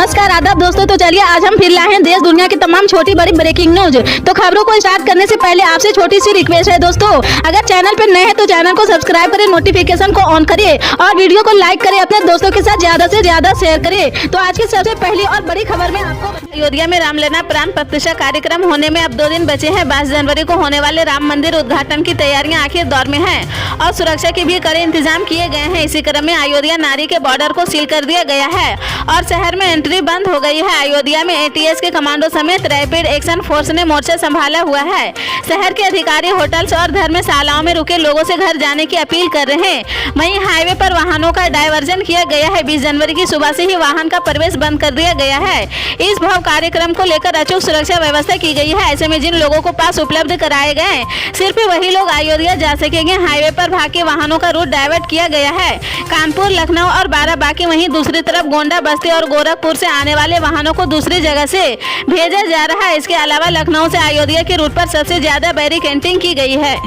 नमस्कार आदाब दोस्तों। तो चलिए आज हम फिर लाए हैं देश दुनिया की तमाम छोटी बड़ी ब्रेकिंग न्यूज। तो खबरों को स्टार्ट करने से पहले आपसे छोटी सी रिक्वेस्ट है दोस्तों, अगर चैनल पर नए हैं तो चैनल को सब्सक्राइब करें, नोटिफिकेशन को ऑन करिए और वीडियो को लाइक करें, अपने दोस्तों के साथ ज्यादा से ज्यादा शेयर करें। तो आज की सबसे पहली और बड़ी खबर में आपको अयोध्या में रामलला प्राण प्रतिष्ठा कार्यक्रम होने में अब 2 दिन बचे हैं। 22 जनवरी को होने वाले राम मंदिर उद्घाटन की तैयारियां आखिर दौर में हैं और सुरक्षा के भी कड़े इंतजाम किए गए हैं। इसी क्रम में अयोध्या नारी के बॉर्डर को सील कर दिया गया है और शहर में एंट्री बंद हो गई है। अयोध्या में एटीएस के कमांडो समेत रैपिड एक्शन फोर्स ने मोर्चा संभाला हुआ है। शहर के अधिकारी होटल्स और धर्मशालाओं में रुके लोगों से घर जाने की अपील कर रहे हैं। वहीं हाईवे पर वाहनों का डायवर्जन किया गया है। 20 जनवरी की सुबह से ही वाहन का प्रवेश बंद कर दिया गया है। इस भव्य कार्यक्रम को लेकर अचूक सुरक्षा व्यवस्था की गई है। ऐसे में जिन लोगों को पास उपलब्ध कराए गए सिर्फ वही लोग अयोध्या जा सकेंगे। हाईवे पर भागे वाहनों का रूट डाइवर्ट किया गया है। कानपुर, लखनऊ और बाराबांकी, वहीं दूसरी तरफ गोंडा, बस्ती और गोरखपुर से आने वाले वाहनों को दूसरी जगह से भेजा जा रहा है। इसके अलावा लखनऊ से अयोध्या के रूट पर सबसे ज्यादा बैरिकेडिंग की गई है।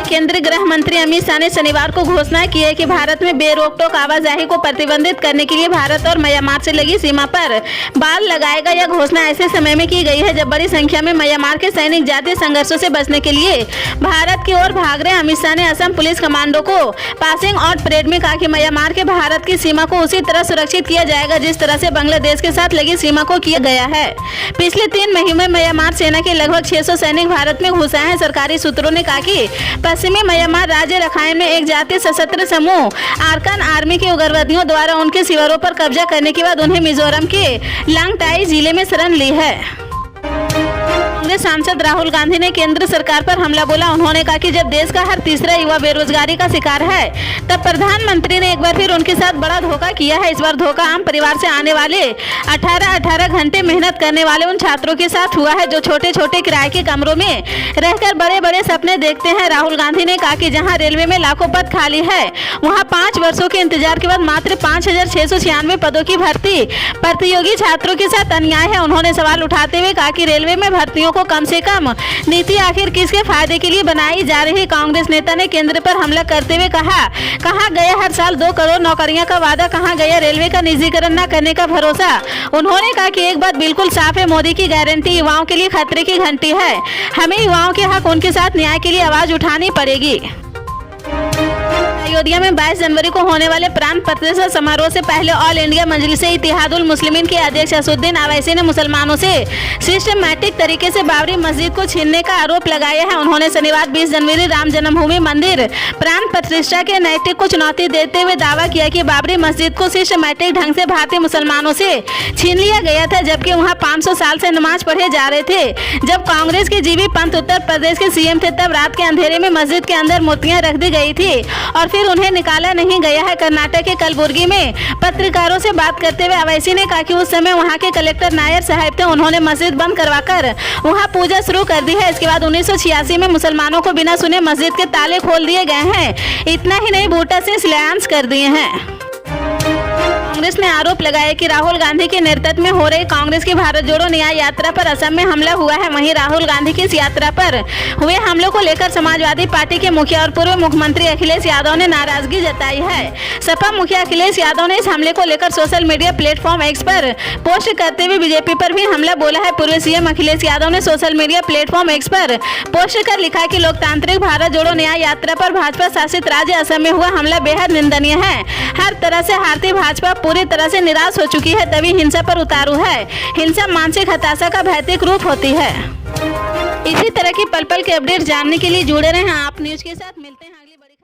केंद्रीय गृह मंत्री अमित शाह ने शनिवार को घोषणा की है कि भारत में बेरोक-टोक आवाजाही को प्रतिबंधित करने के लिए भारत और म्यांमार से लगी सीमा पर बाल लगाएगा। यह घोषणा ऐसे समय में की गई है जब बड़ी संख्या में म्यांमार के सैनिक जातीय संघर्षों से बचने के लिए भारत की ओर भाग रहे हैं। अमित शाह ने असम पुलिस कमांडो को पासिंग आउट परेड में कहा कि म्यांमार के भारत की सीमा को उसी तरह सुरक्षित किया जाएगा जिस तरह से बांग्लादेश के साथ लगी सीमा को किया गया है। पिछले 3 महीनों में म्यांमार सेना के लगभग 600 सैनिक भारत में घुस आए हैं। सरकारी सूत्रों ने कहा कि पश्चिमी म्यांमार राज्य रखाइन में एक जातीय सशस्त्र समूह आरकान आर्मी के उग्रवादियों द्वारा उनके शिविरों पर कब्जा करने के बाद उन्हें मिजोरम के लांगटाई जिले में शरण ली है। कांग्रेस सांसद राहुल गांधी ने केंद्र सरकार पर हमला बोला। उन्होंने कहा कि जब देश का हर तीसरा युवा बेरोजगारी का शिकार है तब प्रधानमंत्री ने एक बार फिर उनके साथ बड़ा धोखा किया है। इस बार धोखा आम परिवार से आने वाले 18 घंटे मेहनत करने वाले उन छात्रों के साथ हुआ है जो छोटे छोटे किराए के कमरों में रहकर बड़े बड़े सपने देखते हैं। राहुल गांधी ने कहा कि जहाँ रेलवे में लाखों पद खाली है वहाँ 5 वर्षों के इंतजार के बाद मात्र 5,696 पदों की भर्ती प्रतियोगी छात्रों के साथ अन्याय है। उन्होंने सवाल उठाते हुए कहा कि रेलवे में भर्तियों को कम से कम नीति आखिर किसके फायदे के लिए बनाई जा रही है। कांग्रेस नेता ने केंद्र पर हमला करते हुए कहा, कहाँ गया हर साल 2 करोड़ नौकरियां का वादा, कहाँ गया रेलवे का निजीकरण न करने का भरोसा। उन्होंने कहा कि एक बात बिल्कुल साफ है, मोदी की गारंटी युवाओं के लिए खतरे की घंटी है। हमें युवाओं के हक उनके साथ न्याय के लिए आवाज उठानी पड़ेगी। अयोध्या में 22 जनवरी को होने वाले प्राण प्रतिष्ठा समारोह से पहले ऑल इंडिया मजलिसे इत्तेहादुल मुस्लिमीन के अध्यक्ष असदुद्दीन अवैसी ने मुसलमानों से सिस्टमैटिक तरीके से बाबरी मस्जिद को छीनने का आरोप लगाया है। उन्होंने शनिवार 20 जनवरी राम जन्मभूमि मंदिर प्राण प्रतिष्ठा के नैतिक को चुनौती देते हुए दावा किया कि बाबरी मस्जिद को सिस्टमैटिक ढंग से भारतीय मुसलमानों से छीन लिया गया था जबकि वहाँ 500 साल से नमाज पढ़े जा रहे थे। जब कांग्रेस के जीबी पंत उत्तर प्रदेश के सीएम थे तब रात के अंधेरे में मस्जिद के अंदर मूर्तियां रख दी गई थी और फिर उन्हें निकाला नहीं गया है। कर्नाटक के कलबुर्गी में पत्रकारों से बात करते हुए अवैसी ने कहा कि उस समय वहां के कलेक्टर नायर साहब थे, उन्होंने मस्जिद बंद करवाकर वहां पूजा शुरू कर दी है। इसके बाद 1986 में मुसलमानों को बिना सुने मस्जिद के ताले खोल दिए गए हैं। इतना ही नहीं, बूटा से शिलान्यास कर दिए हैं। कांग्रेस ने आरोप लगाया कि राहुल गांधी के नेतृत्व में हो रही कांग्रेस की भारत जोड़ो न्याय यात्रा पर असम में हमला हुआ है। वहीं राहुल गांधी की इस यात्रा पर हुए हमलों को लेकर समाजवादी पार्टी के मुखिया और पूर्व मुख्यमंत्री अखिलेश यादव ने नाराजगी जताई है। सपा मुखिया अखिलेश यादव ने इस हमले को लेकर सोशल मीडिया प्लेटफॉर्म एक्स पर पोस्ट करते हुए बीजेपी पर भी हमला बोला है। पूर्व सीएम अखिलेश यादव ने सोशल मीडिया प्लेटफॉर्म एक्स पर पोस्ट कर लिखा कि लोकतांत्रिक भारत जोड़ो न्याय यात्रा पर भाजपा शासित राज्य असम में हुआ हमला बेहद निंदनीय है। हर तरह से हारती भाजपा पूरी तरह से निराश हो चुकी है, तभी हिंसा पर उतारू है। हिंसा मानसिक हताशा का भौतिक रूप होती है। इसी तरह की पल पल के अपडेट जानने के लिए जुड़े रहें आप न्यूज के साथ। मिलते हैं अगली बड़ी